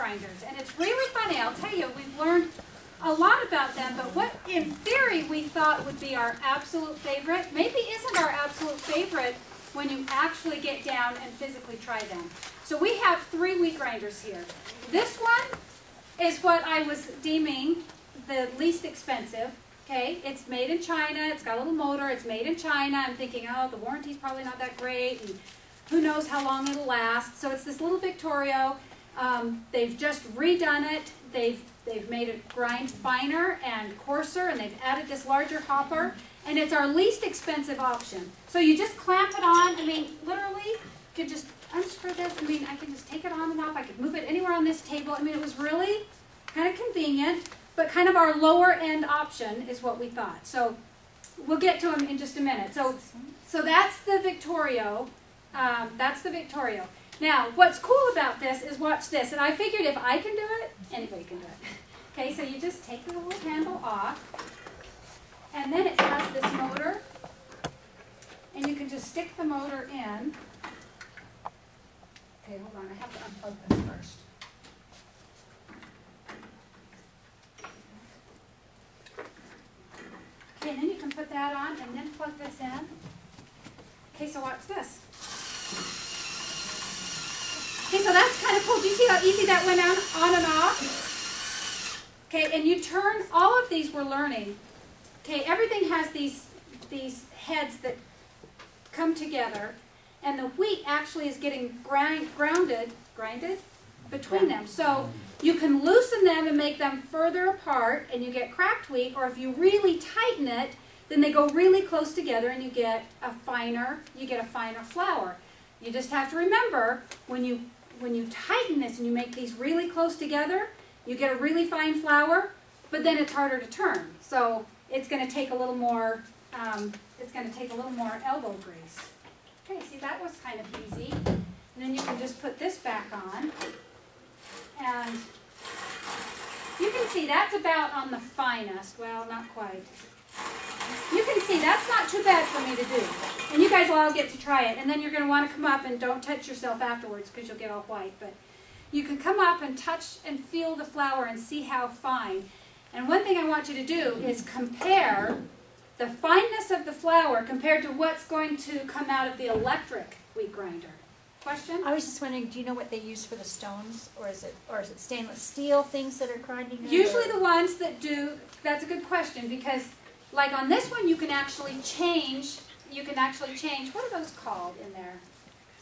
grinders, and it's really funny. I'll tell you, we've learned a lot about them, but what in theory we thought would be our absolute favorite maybe isn't our absolute favorite when you actually get down and physically try them. So we have 3 wheat grinders here. This one is what I was deeming the least expensive. Okay, it's made in China, it's got a little motor, it's made in China. I'm thinking, oh, the warranty's probably not that great, and who knows how long it'll last. So it's this little Victorio. They've just redone it. They've made it grind finer and coarser, and they've added this larger hopper, and it's our least expensive option. So you just clamp it on. I mean, literally, you could just unscrew this. I mean, I can just take it on and off. I could move it anywhere on this table. I mean, it was really kind of convenient, but kind of our lower end option is what we thought. So we'll get to them in just a minute. So that's the Victorio. That's the Victorio. Now, what's cool about this is watch this. And I figured if I can do it, anybody can do it. Okay, so you just take the little handle off, and then it has this motor, and you can just stick the motor in. Okay, hold on, I have to unplug this first. Okay, and then you can put that on and then plug this in. Okay, so watch this. Okay, so that's kind of cool. Do you see how easy that went on and off? Okay, and you turn, all of these we're learning. Okay, everything has these heads that come together, and the wheat actually is getting grinded between them. So you can loosen them and make them further apart, and you get cracked wheat, or if you really tighten it, then they go really close together, and you get a finer flour. You just have to remember, when you tighten this and you make these really close together, you get a really fine flour, but then it's harder to turn. So it's going to take a little more. It's going to take a little more elbow grease. Okay, see, that was kind of easy. And then you can just put this back on, and you can see that's about on the finest. Well, not quite. You can see that's not too bad for me to do. And you guys will all get to try it. And then you're going to want to come up, and don't touch yourself afterwards because you'll get all white. But you can come up and touch and feel the flour and see how fine. And one thing I want you to do is compare the fineness of the flour compared to what's going to come out of the electric wheat grinder. Question? I was just wondering, do you know what they use for the stones, or is it stainless steel things that are grinding? Usually the ones that do. That's a good question, because like on this one, you can actually change. What are those called in there?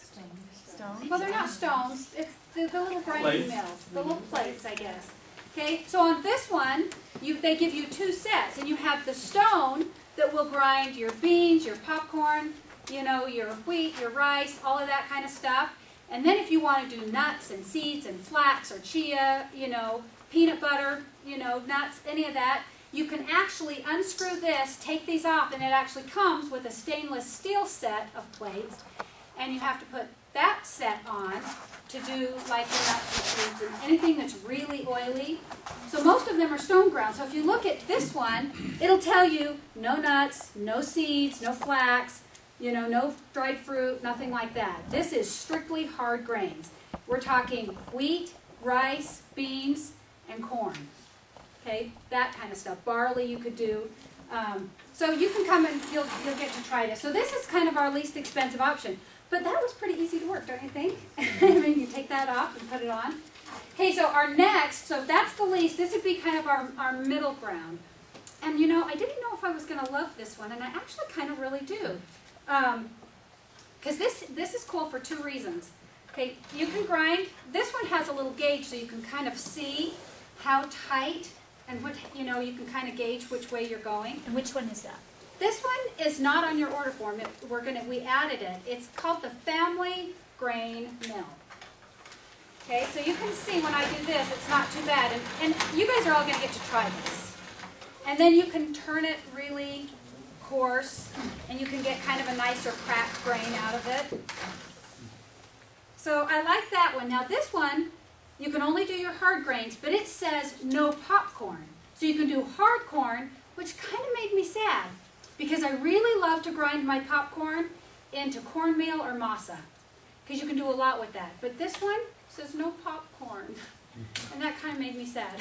Stones. Well, they're not stones. It's the little grinding mills, the little plates, I guess. Okay, so on this one, they give you 2 sets, and you have the stone that will grind your beans, your popcorn, your wheat, your rice, all of that kind of stuff. And then if you want to do nuts and seeds and flax or chia, peanut butter, nuts, any of that, you can actually unscrew this, take these off, and it actually comes with a stainless steel set of plates, and you have to put that set on to do like your nuts and seeds and anything that's really oily. So most of them are stone ground. So if you look at this one, it'll tell you no nuts, no seeds, no flax, no dried fruit, nothing like that. This is strictly hard grains. We're talking wheat, rice, beans, and corn. Okay, that kind of stuff. Barley you could do. So you can come and you'll get to try this. So this is kind of our least expensive option. But that was pretty easy to work, don't you think? I mean, you take that off and put it on. Okay, so our next, so if that's the least, this would be kind of our middle ground. And I didn't know if I was going to love this one, and I actually kind of really do. Because this is cool for 2 reasons. Okay, you can grind. This one has a little gauge, so you can kind of see how tight and what you can kind of gauge which way you're going. And which one is that? This one is not on your order form. We added it. It's called the Family Grain Mill. Okay, so you can see when I do this, it's not too bad. And you guys are all going to get to try this. And then you can turn it really coarse, and you can get kind of a nicer cracked grain out of it. So I like that one. Now this one, you can only do your hard grains, but it says no popcorn. So you can do hard corn, which kind of made me sad, because I really love to grind my popcorn into cornmeal or masa, because you can do a lot with that. But this one says no popcorn. of made me sad.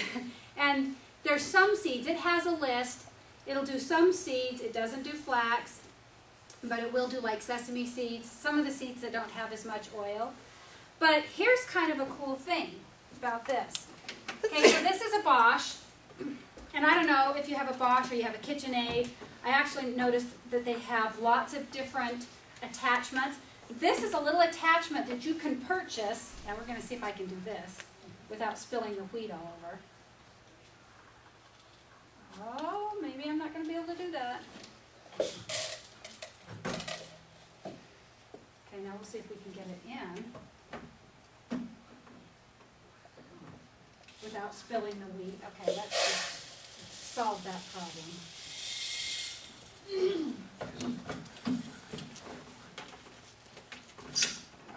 And there's some seeds. It has a list. It'll do some seeds. It doesn't do flax, but it will do like sesame seeds, some of the seeds that don't have as much oil. But here's kind of a cool thing about this. Okay, so this is a Bosch, and I don't know if you have a Bosch or you have a KitchenAid. I actually noticed that they have lots of different attachments. This is a little attachment that you can purchase, and we're going to see if I can do this without spilling the wheat all over. Oh, maybe I'm not going to be able to do that. Okay, now we'll see if we can get it in without spilling the wheat. Okay, let's just solve that problem.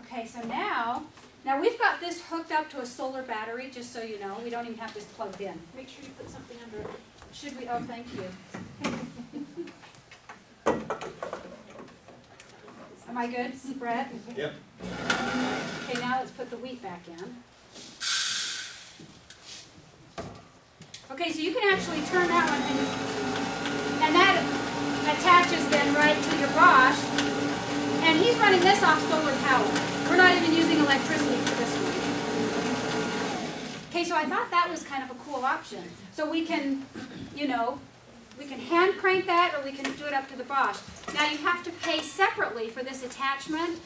Okay, so now we've got this hooked up to a solar battery, just so you know. We don't even have this plugged in. Make sure you put something under it. Should we? Oh, thank you. Am I good, Brett? Yep. Okay, now let's put the wheat back in. Okay, so you can actually turn that one, and that attaches then right to your Bosch. And he's running this off solar power. We're not even using electricity for this one. Okay, so I thought that was kind of a cool option. So we can, you know, we can hand crank that, or we can do it up to the Bosch. Now you have to pay separately for this attachment,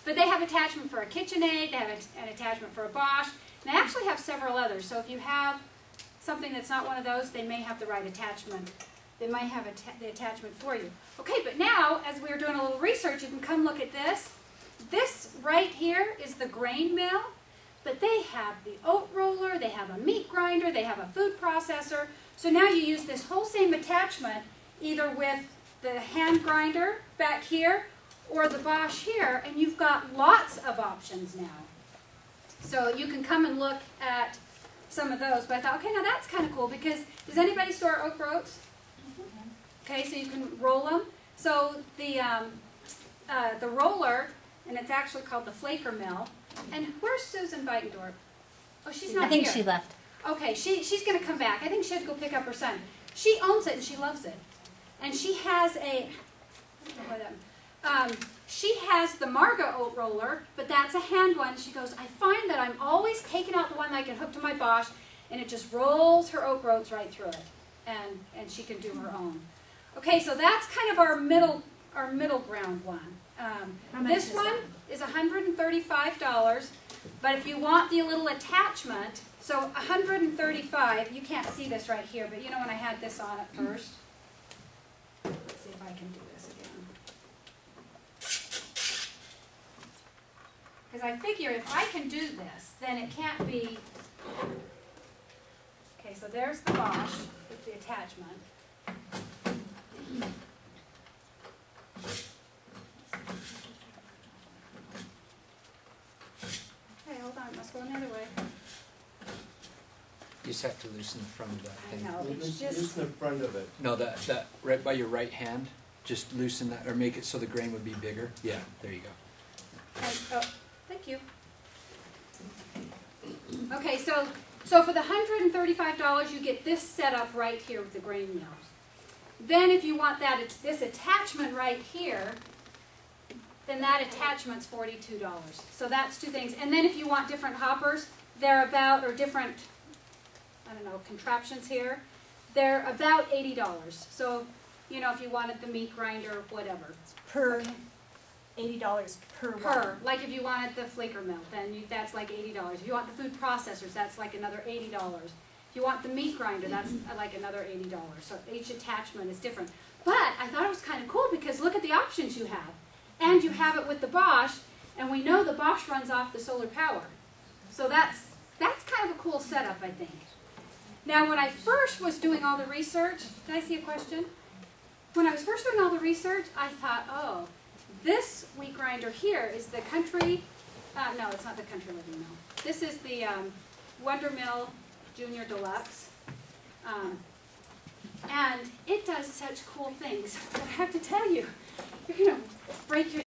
but they have attachment for a KitchenAid, they have an attachment for a Bosch, and they actually have several others. So if you have something that's not one of those, they may have the right attachment. They might have the attachment for you. Okay, but now, as we were doing a little research, you can come look at this. This right here is the grain mill, but they have the oat roller, they have a meat grinder, they have a food processor. So now you use this whole same attachment, either with the hand grinder back here, or the Bosch here, and you've got lots of options now. So you can come and look at some of those, but I thought, okay, now that's kind of cool, because does anybody store oat groats? Okay, so you can roll them. So the roller, and it's actually called the flaker mill. And where's Susan Beitendorf? Oh, she's not here. I think she left. Okay, she's going to come back. I think she had to go pick up her son. She owns it and she loves it. And she has she has the Marga oat roller, but that's a hand one. She goes, I find that I'm always taking out the one that I can hook to my Bosch, and it just rolls her oat groats right through it. And she can do her own. Okay, so that's kind of our middle ground one. This one is $135, but if you want the little attachment, so $135, you can't see this right here, but you know when I had this on at first? Let's see if I can do this again. Because I figure if I can do this, then it can't be... Okay, so there's the Bosch with the attachment. Okay, hold on, it must go another way. You just have to loosen the front of that thing. I know, it's just... Loosen the front of it. No, that right by your right hand, just loosen that, or make it so the grain would be bigger. Yeah, there you go. Oh, thank you. Okay, so for the $135, you get this set up right here with the grain mills. Then if you want that, it's this attachment right here, then that attachment's $42. So that's two things. And then if you want different hoppers, they're about, or different, I don't know, contraptions here, they're about $80. So, you know, if you wanted the meat grinder or whatever. Per $80 per one. Like if you wanted the flaker mill, then that's like $80. If you want the food processors, that's like another $80. If you want the meat grinder, that's like another $80. So each attachment is different. But I thought it was kind of cool because look at the options you have. And you have it with the Bosch, and we know the Bosch runs off the solar power. So that's kind of a cool setup, I think. Now, when I first was doing all the research, can I see a question? When I was first doing all the research, I thought, oh, this wheat grinder here is the Country, no, it's not the Country Living Mill. This is the Wonder Mill Junior Deluxe. And it does such cool things. But I have to tell you, you're going to break your